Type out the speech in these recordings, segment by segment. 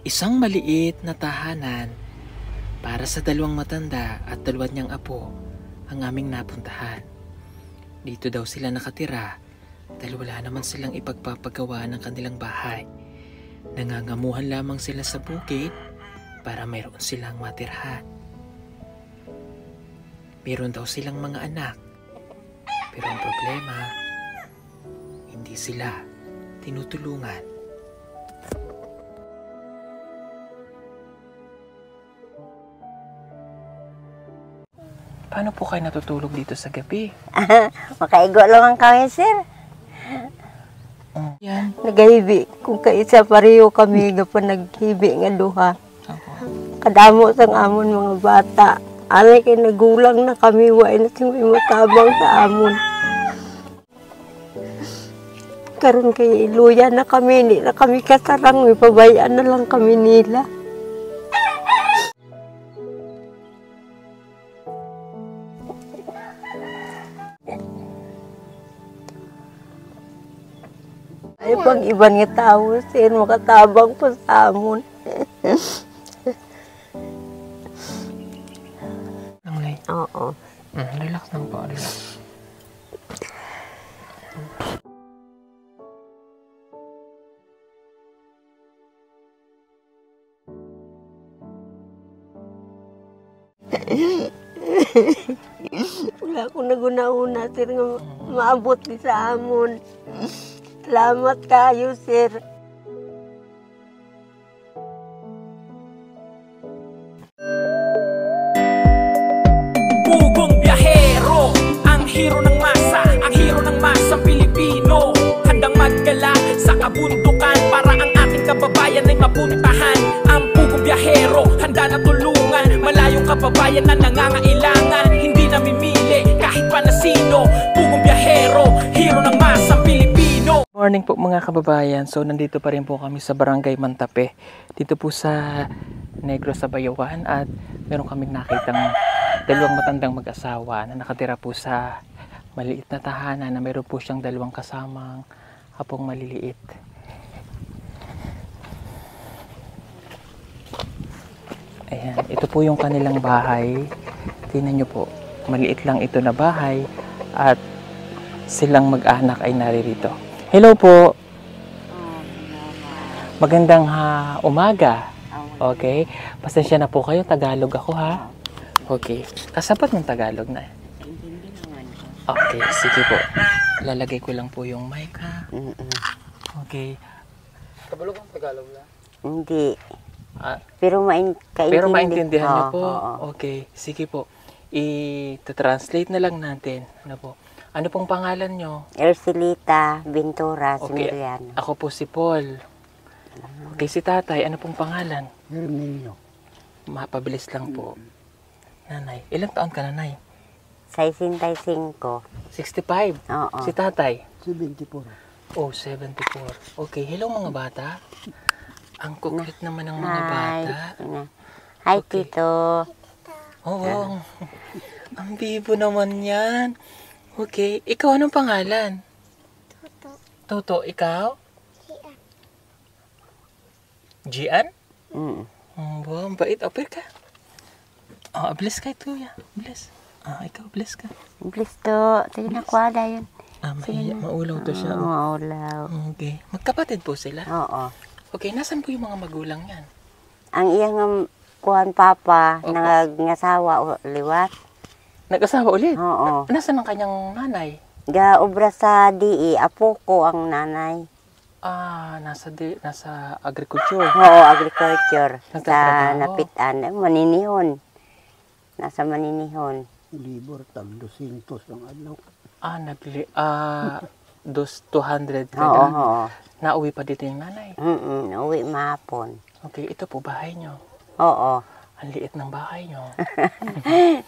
Isang maliit na tahanan para sa dalawang matanda at dalawa niyang apo ang aming napuntahan. Dito daw sila nakatira dahil wala naman silang ipagpapagawa ng kanilang bahay. Nangangamuhan lamang sila sa bukid para mayroon silang matirhan. Meron daw silang mga anak, pero ang problema, hindi sila tinutulungan. Paano po kayo natutulog dito sa gabi? Makaigo lang ang kami, sir. Yan. Nagahibi. Kung kaisa pareho kami, gapan naghibi nga duha. Kadamo sang amon mga bata. Alay kay nagulang na kami, wain na sing matabang sa amon. Karon kay iluya na kami, hindi na kami kasarang, may pabayaan na lang kami nila. Ay, pag iban nga tao, sir, makatabang po sa amon. Nanglay? Oo. Relax lang po, relax. Wala akong naguna-una, sir, nga maabot di sa amon. Salamat kayo, sir. Pugong biyahero, ang hero ng masa, ang hero ng masang Pilipino. Handang maggala sa kabundukan para ang ating kababayan ay mapuntahan. Ang pugong biyahero, handa na tulungan malayong kababayan na nangangailangan. Hindi namimili kahit pa na sino. Pugong biyahero, hero ng masang Pilipino. Morning po mga kababayan. So nandito pa rin po kami sa Barangay Mantape. Dito po sa Negros sa Bayawan at meron kaming nakitang dalawang matandang mag-asawa na nakatira po sa maliit na tahanan na meron po siyang dalawang kasamang apong maliliit. Ayan, ito po yung kanilang bahay. Tingnan nyo po, maliit lang ito na bahay at silang mag-anak ay naririto. Hello po. Magandang umaga. Okay. Pasensya na po kayo. Tagalog ako ha. Okay. Kasapat ng Tagalog na. Okay. Sige po. Lalagay ko lang po yung mic ha. Okay. Kabalo bang Tagalog na? Hindi. Pero maintindihan niyo po. Okay. Sige po. I-translate na lang natin. Ano po? Ano pong pangalan nyo? Ercilita Ventura Okay, Similiano. ako po si Paul. Okay, si tatay, ano pong pangalan? Herminio. Mapabilis lang po. Nanay, ilang taon ka nanay? 65. 65? Oo. Si tatay? 74. Oh, 74. Okay, hello mga bata. Ang cute naman ng mga bata. Hi, Okay. Tito. Oo, ang bibo naman yan. Okay, ikaw anong pangalan? Toto. Toto, ikaw? Gian. Gian? Ang bait. Apir ka. Bless ka ito, ya. Bless. Ikaw, bless ka. Bless to. Sige na, kwada yun. Maulaw to siya. Maulaw. Okay. Magkapatid po sila? Oo. Okay, nasan po yung mga magulang yan? Ang iyang kuhan papa, Opo. nangasawa liwat. Nag-asawa ulit? Oo. Nasaan ang kanyang nanay? Ga-obra sa DE, apo ko ang nanay. Nasa agriculture. Oo, agriculture. Sa Nagtatrabaho. napitan. Maninihon. Nasa Maninihon. Libor, tag 200 ang adlaw. 200 ka Oo, lang. oo. Nauwi pa dito yung nanay. Uwi mahapon. Okay, ito po bahay nyo. Oo. Ang liit ng bahay nyo.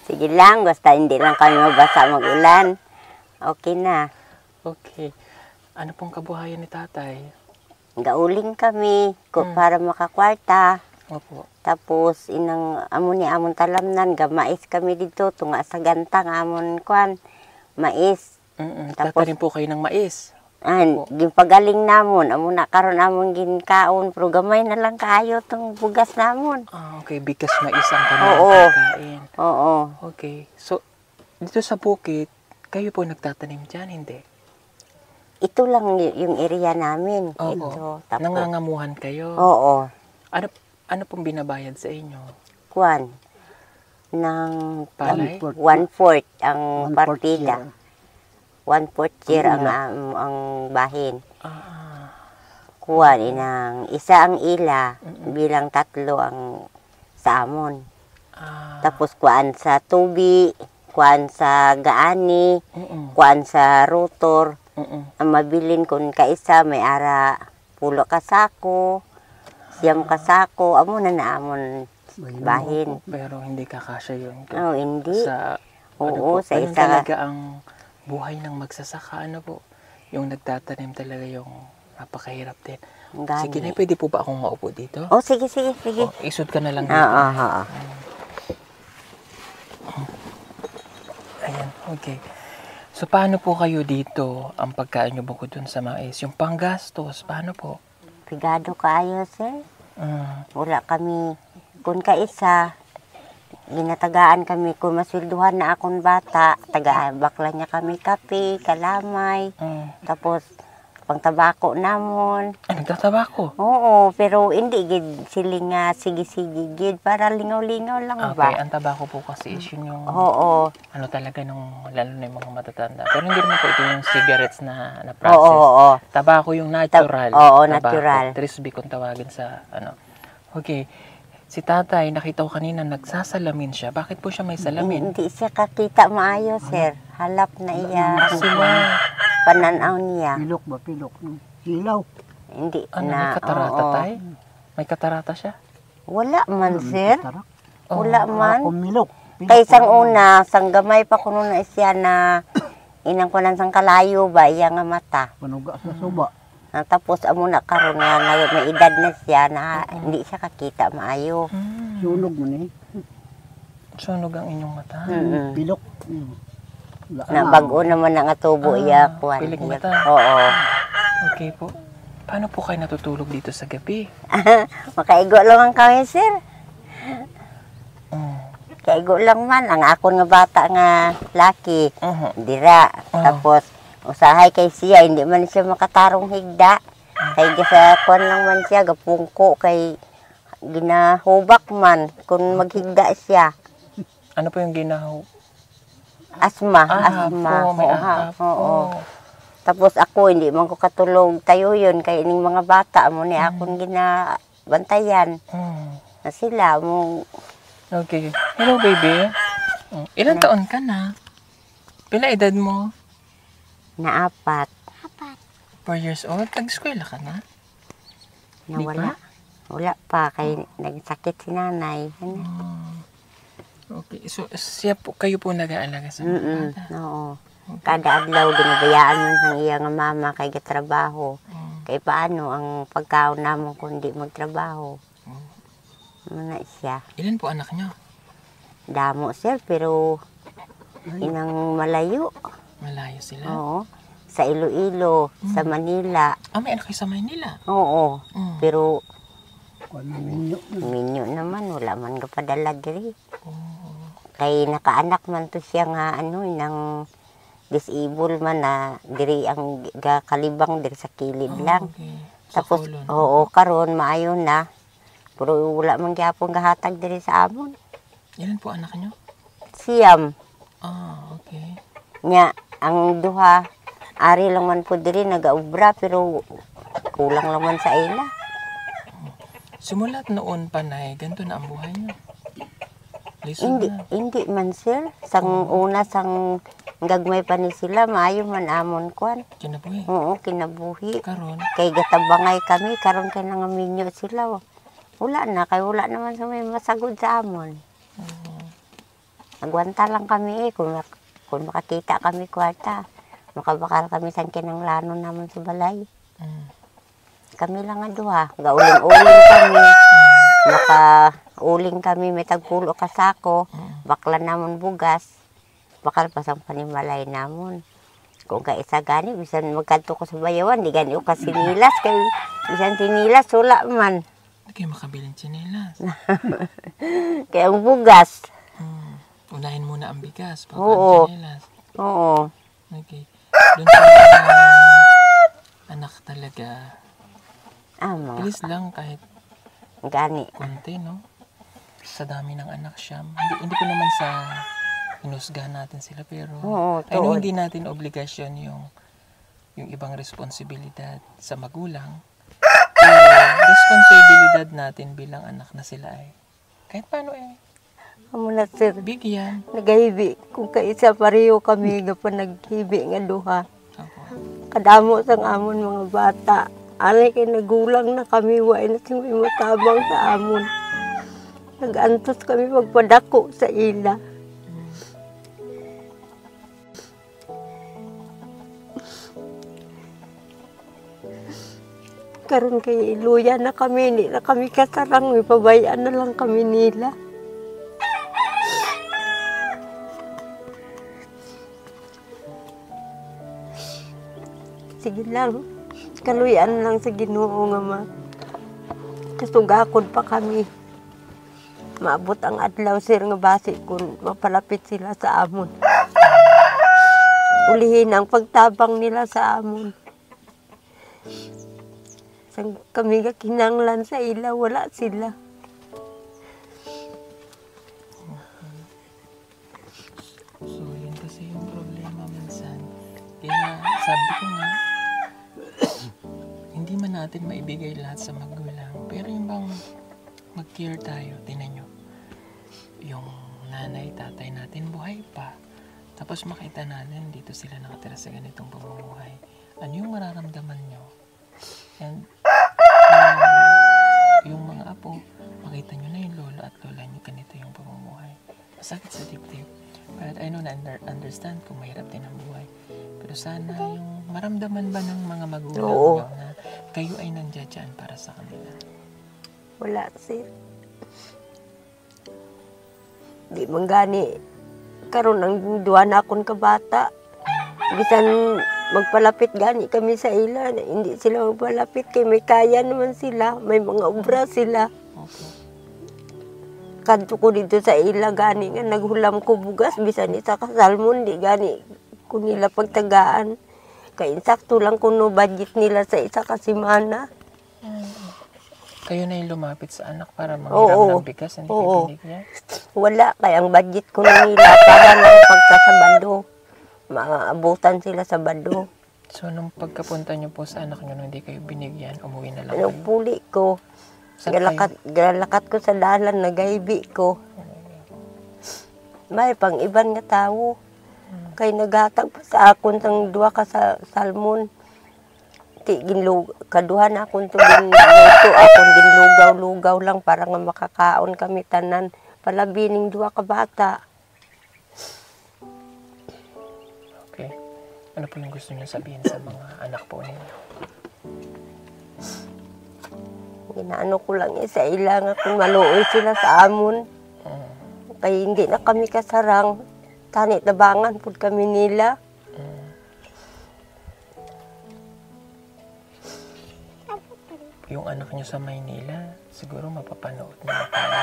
Sige lang, basta hindi lang kami mabasa mag-ulan. Okay na. Okay. Ano pong kabuhayan ni tatay? Gauling kami para makakwarta. Opo. Tapos amon talamnan, mais kami dito, tunga sa gantang amon kwan. Mais. Tatanim po kayo ng mais. Ginpagaling namon, amo na karon amon ginkaon, pero gamay na lang kaayo tong bugas namon. Okay, bigas mais ang kanilang Oo. pagkain. Oo. Okay, so dito sa bukid, kayo po nagtatanim dyan, hindi? Ito lang yung area namin. Oo. Ito. Tapos, Nangangamuhan kayo. oo. Ano pong binabayad sa inyo? Kuan. Ng Palay? 1/4 ang One-fourth partida. year. 1/4 year Ang ang bahin. Ah, Kuan inang isa ang ila bilang 3 ang sa amon. Tapos kuan sa tubi, kuan sa gaani, kuan sa rotor. Ang mabilin kun kaisa may ara 10 ka sako, 9 ka sako, amo na naamon bahin. pero hindi kakasya yun. Oh, hindi. Sa, Oo, sa ganun isa. talaga ang buhay ng magsasaka, ano po? Yung nagtatanim talaga yung napakahirap din. Gani. Sige na, pwede po ba akong maupo dito? Oh, sige, sige, sige. O, isod ka na lang Oo, dito. oo. Ayan, okay. So, paano po kayo dito ang pagkain nyo bukod dun sa mais? Yung panggastos, paano po? Pigado kaayo, sir. Mm. Wala kami, kung kaisa, ginatagaan kami, kung maswelduhan na akong bata, bakla niya kami kape, kalamay, tapos pangtabako namon. Nagtatabako? Oo, pero hindi gid siling nga sige-sige gid para lingaw-lingaw lang Okay, ba? ang tabako po kasi is yun yung Oo. ano talaga nung lalo na yung mga matatanda. Pero hindi naman po ito yung cigarettes na Oo, process. oo. Tabako yung natural. Oo, tabako. natural. Trisby kung tawagin sa ano. Okay. Si tatay, nakita ko kanina, nagsasalamin siya. Bakit po siya may salamin? Hindi siya kakita maayo, sir. Halap na iya. Sila, Pananaw niya. Pilok ba? Pilok. Silaw. Hindi ano, na. may katarata oo. tay? May katarata siya? Wala man, sir. Tarak. Wala man. Kumilok. Kay isang una, sang gamay pa kuno na siya na inang kunan sang kalayo ba iya nga mata. Panuga sa suba. Tapos amo na karon nga may edad na siya na hindi siya kakita maayo. Sunog mo ni. Sunog ang inyong mata. Pilok. Na bago naman ang atubo iya kuan. pilik mata. Oo. Okay po. Paano po kayo natutulog dito sa gabi? Makaigo lang ang kami, sir. Kaigo lang man ang akon nga bata nga laki. Dira. Tapos usahay kay siya, hindi man siya makatarong higda. Kay sa kuan lang man siya, gapungko kay ginahubak man kung maghigda siya. Ano po yung ginaho? Asma, Po, may ahap. Oo. Tapos ako hindi man ko katulog tayo yun kay ining mga bata mo ni akong ginabantayan. Na sila mo. Okay. Hello, baby. Ilan taon ka na? Pila edad mo? Na 4. 4 years old? Nag-eskwela ka na? Di Nawala. Wala pa kay nagsakit si nanay. Okay. So, kayo po nag-aalaga sa mga bata? Oo. Kada adlaw ginabayaan man sang iya nga mama kay gatrabaho. Kay paano ang pagkaon namon kundi magtrabaho. Muna siya. Ilan po anak nyo? Damo sir pero inang malayo. Malayo sila? Oo. Sa Iloilo, sa Manila. May anak kayo sa Maynila? Oo. Pero Minyo. minyo naman wala man gapadala diri. Kay nakaanak man to siya nga ano nang disabled man na diri ang kalibang diri sa kilid lang. Okay. Tapos Sa Colon. oo karon maayo na. Pero wala man gyapon gahatag diri sa amon. Ilan po anak nyo? Siyam Okay. nya ang duha ari lang man po diri nagaubra pero kulang lang man sa ila. Simulat noon pa na ganito na ang buhay nyo. Lisod na. Hindi man sir. Sang una sang gagmay pa ni sila maayo man amon kwan. Kinabuhi. Oo kinabuhi. Karon, Kay gatabangay kami karon kay nangaminyo sila. Wala na kay wala naman sa may masagod sa amon. Nagwanta lang kami kung makakita kami kwarta. Makabakal kami sa kinanglano naman sa balay. Kami lang nga duha. Gauling-uling kami. Makauling kami may tagpulo kasako. Bakla namon bugas. Bakal pa sang panimalay namon. Kung kaisa gani, bisan magkanto ko sa bayawan, di gani ko sinilas. Kay bisan sinilas, wala man. Hindi kayo makabiling tsinelas. Kaya ang bugas. Unahin muna ang bigas, pag Oo. tsinelas. Oo. Okay. Doon sa mga anak talaga, Mga please lang kahit gani. konti, no? Sa dami ng anak siya. Hindi ko naman sa hinusgahan natin sila, pero Oo, I know tuod. hindi natin obligasyon yung ibang responsibilidad sa magulang. Pero responsibilidad natin bilang anak na sila ay kahit paano Amo na sir. bigyan. Nagahibi. Kung kaisa pareho kami, pa naghibi nga duha. Ako. Kadamo sang amon mga bata. Alay kay nagulang na kami, wa na sing may matabang sa amon. Nag-antos kami magpadako sa ila. Karon kay iluya na kami, hindi na kami kasarang, may pabayaan na lang kami nila. Sige lang, kaluyan lang sa Ginoo nga kasugakon pa kami. Maabot ang adlaw sir nga basi kung mapalapit sila sa amon. Ulihin ang pagtabang nila sa amon. Sang kami nga kinanglan sa ila, wala sila. So, yun kasi yung problema minsan. Kaya sabi ko nga, hindi man natin maibigay lahat sa magulang. Pero yung bang mag-care tayo, tinan nyo. Yung nanay, tatay natin buhay pa. Tapos makita natin dito sila nakatira sa ganitong pamumuhay. Ano yung mararamdaman nyo? And yung mga apo, makita nyo na yung lolo at lola nyo ganito yung pamumuhay. Masakit sa dibdib. But I know na understand kung mahirap din ang buhay. Pero sana yung maramdaman ba ng mga magulang nyo na kayo ay nandiyan dyan para sa kanila. Wala sir. Di man gani. Karon ang duwa na akong kabata. Bisan magpalapit gani kami sa ila. Hindi sila magpalapit kay may kaya naman sila. May mga obra sila. Okay. Kadto ko dito sa ila gani nga naghulam ko bugas. Bisan isa ka salmon. Di gani ko nila pagtagaan. Kaya insakto lang kuno budget nila sa isa ka simana. Kayo na yung lumapit sa anak para manghiram ng bigas. Hindi kayo binigyan? Wala, kaya ang budget ko nila para lang pagkasabado. Maabutan sila sa bado. So, nung pagkapunta nyo po sa anak nyo, nung hindi kayo binigyan, umuwi na lang Ano kayo? puli ko. Saan Galakat ko sa dalan, nagaybi ko. May pang iban nga tao. Kay naghatag pa sa akon sang duwa ka sa salmon. Kaduhan akong ito ginluto, akong ginlugaw-lugaw lang para nga makakaon kami tanan. Palabining duwa ka bata. Okay. Ano po yung gusto niyo sabihin sa mga anak po ninyo? Ginaano ko lang sa ilang kung maluoy sila sa amon. Kaya hindi na kami kasarang. Tanit nabangan po kami nila. Yung anak niyo sa Maynila, siguro mapapanood niyo tayo.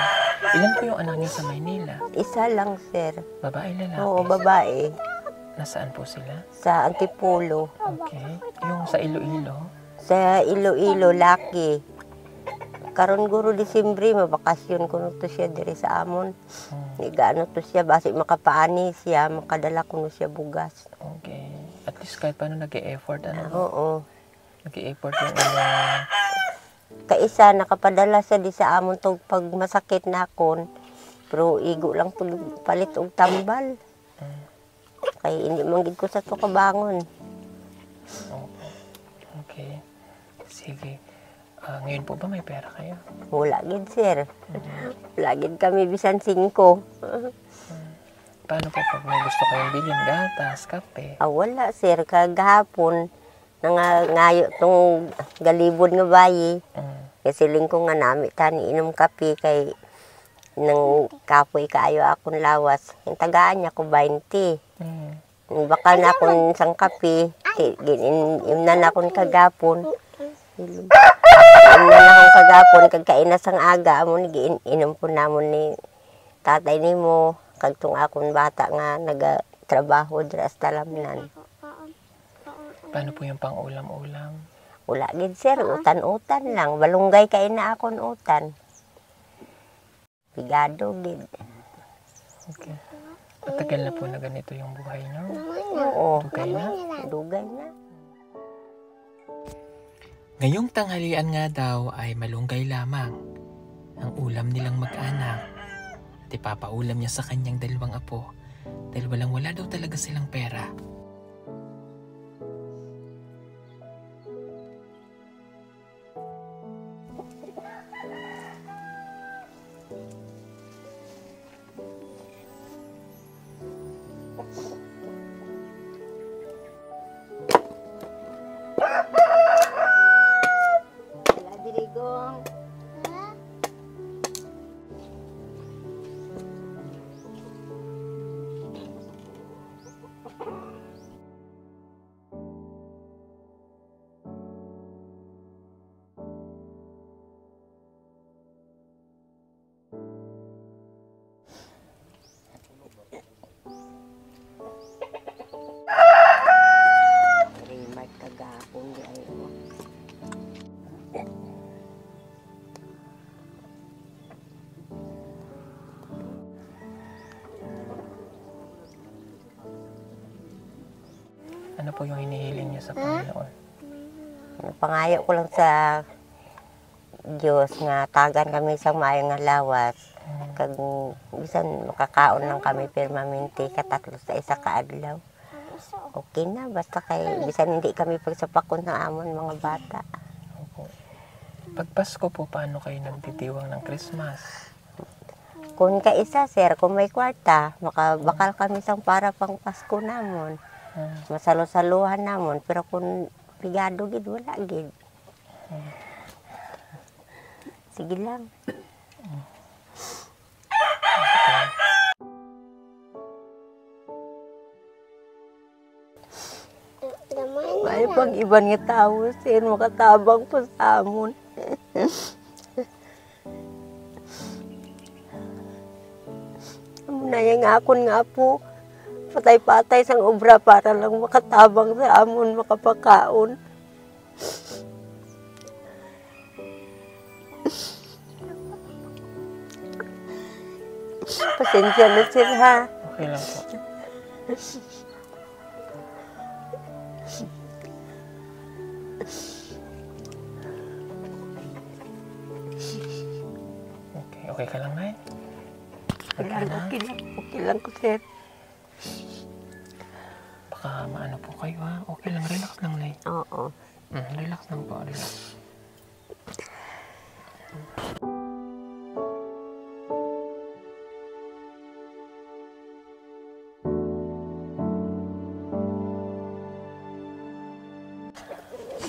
Ilan po yung anak niyo sa Maynila? Isa lang, sir. Babae, lalaki? Oo, babae. Nasaan po sila? Sa Antipolo. Okay. Yung sa Iloilo? Sa Iloilo, laki. Karon guro Disyembre, mabakasyon ko to siya diri sa amon. Gaano to siya, basi makapaani siya, makadala ko siya bugas. Okay. At least kahit paano nag-e-effort, ano? Oo. Nag-e-effort yung ilang... Kaisa, nakapadala siya di sa amon to pag masakit na akon. Pero igo lang to palit og tambal. Kaya hindi manggid ko sa to kabangon. Okay. Sige. Ngayon po ba may pera kayo? Wala gid, sir. Wala gid kami bisan 5. Paano po pag may gusto kayong bilhin? Gatas, kape? Wala, sir. Kagahapon, nangayo tong galibod nga bayi. Kasi lingko nga nami tani inom kape kay nang kapoy kaayo akong lawas. Yung tagaan niya ko 20. Bakal na akong isang kape. Imnan akong kagapon. Imnan akong kagapon. Kagkain na sang aga. Amon, inom po namon ni tatay ni mo. Kagtong akong bata nga nagatrabaho dira sa talamnan. Paano po yung pang-ulam-ulam? Wala gid sir, utan-utan lang. Balunggay kain na akong utan. Pigado gid. Okay. Matagal na po na ganito yung buhay niyo? Oo. Dugay na? Dugay na. Ngayong tanghalian nga daw ay malunggay lamang ang ulam nilang mag-anak. At ipapaulam niya sa kanyang dalawang apo dahil wala daw talaga silang pera. Ano po yung hinihiling niyo sa Panginoon? Pangayo ko lang sa Diyos nga tagan kami sa maayong nga lawas. Kag bisan makakaon lang kami permanente katatlo sa isa ka adlaw. Okay na basta kay bisan hindi kami pagsapakon ng amon mga bata. Opo. Pag Pasko po, paano kayo nagtitiwang ng Christmas? Kung kaisa sir, kung may kwarta, makabakal kami sang para pang Pasko namon. Masalo-saluhan namon pero kung pigado gid wala gid. Sige lang. May pag ibang nga tao sir makatabang po sa amon. Muna yung akon nga po. Patay-patay sang obra para lang makatabang sa amon, makapakaon. Pasensya na sir ha. Okay lang po. Okay ka lang, Nay? Okay lang ko sir. Baka maano po kayo ha? Okay lang, relax lang, Nay. Oo. Relax lang po, relax.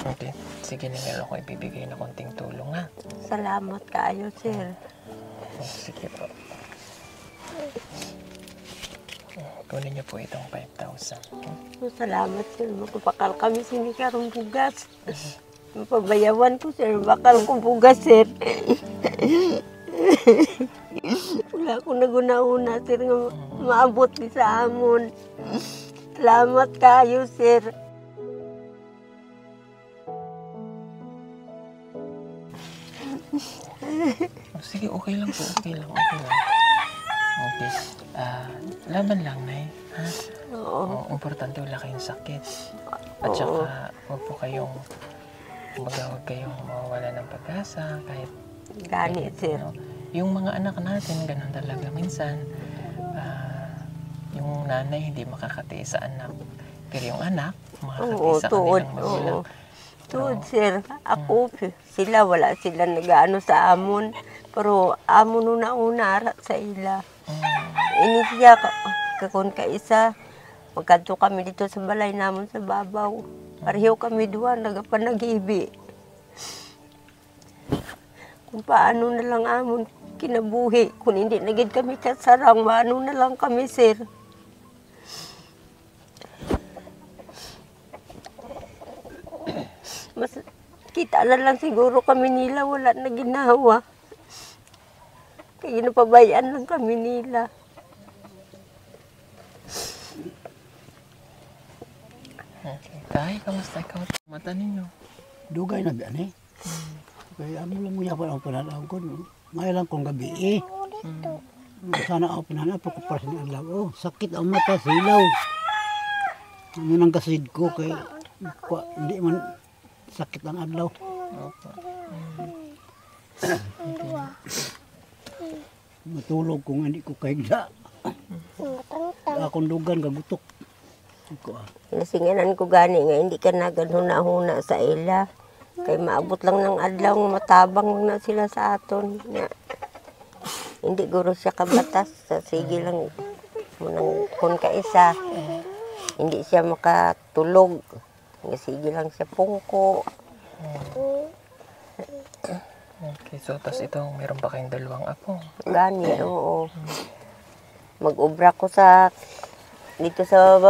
Okay, sige na meron ko ibibigay na konting tulong ha. Salamat kaayo sir. Sige po. Kunin niyo po itong 5,000. Salamat sir. Magpapakal kami sini karong bugas. Pabayawan ko sir. Bakal ko bugas sir. Wala ko naguna-una sir nga maabot ni sa amon. Salamat kayo sir. Sige, okay lang po. Okay lang. Okay. Laban lang, Nay. Ha? Oo. Importante wala kayong sakit. At saka, huwag po kayong, huwag kayong mawawala ng pag-asa kahit Gani, sir. Yung mga anak natin, ganun talaga. Minsan, yung nanay hindi makakatiis sa anak. Pero yung anak, makakatiis sa kanilang magulang. Tuod, sir. Ako, sila, wala sila nag-ano sa amon. Pero amon una-una sa ila. Ini siya, kakon ka isa. Magkanto kami dito sa balay namon sa babaw. Pareho kami duwa, nagapanagibi. Kung paano na lang amon kinabuhi. Kung hindi nagid kami kasarang, maano na lang kami, sir. Mas kita na lang siguro kami nila, wala na ginawa. Kaya napabayaan lang kami nila. Okay. Tay, kamusta ikaw? Mata ninyo. Dugay na biyan eh. Kaya amo lang mo yapan ang pananaw ko. May lang kong gabi eh. Sana ako pananaw, pagkapar sa adlaw. Oh, sakit ang mata, silaw. Ano nang kasid ko kay hindi man sakit ang adlaw. Opo. Matulog kung hindi ko kaigda. Akong dugan kagutok. Nasinganan ko gani nga, hindi ka na ganhuna-huna sa ila. Kay maabot lang ng adlaw, matabang lang na sila sa aton. Hindi guro siya kabatas. Sige lang, kung kaisa, hindi siya makatulog. Sige lang siya pungko. Okay, so tapos ito, meron pa kayong dalawang apo. Gani, oo. Mag-ubra ko sa dito sa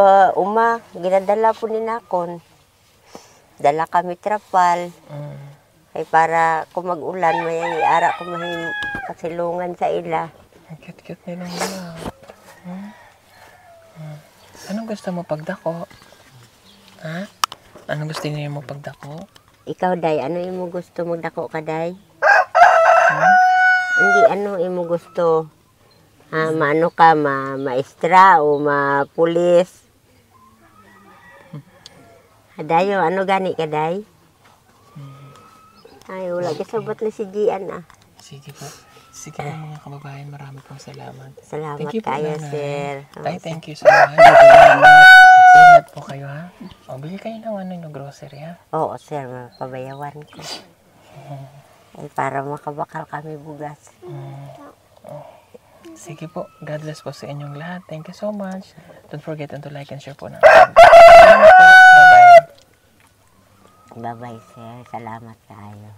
ginadala po ni Nakon. Dala kami trapal. Ay para kung mag-ulan, may ara ko mahing kasilungan sa ila. Ang cute-cute nilang mga. Anong gusto mo pagdako? Ha? Anong gusto niyo mo pagdako? Ikaw, Day, ano imo gusto magdako ka, Day? Hindi, ano imo gusto? Maano ka, maestra o mapulis? Dayo, ano gani ka, Day? Ay, wala. Kasabat na si Gian, ah. Sige po. Sige po mga kababayan, marami pong salamat. Salamat Thank you po, kayo, Nanay. sir. Tay, thank you so much. Ingat po kayo, ha? O, bili kayo ng grocery, ha? Oo, sir, pabayawan ko. Ay, para makabakal kami bugas. Sige po. God bless po sa inyong lahat. Thank you so much. Don't forget to like and share po na. Bye-bye. Bye-bye, sir. Salamat kayo.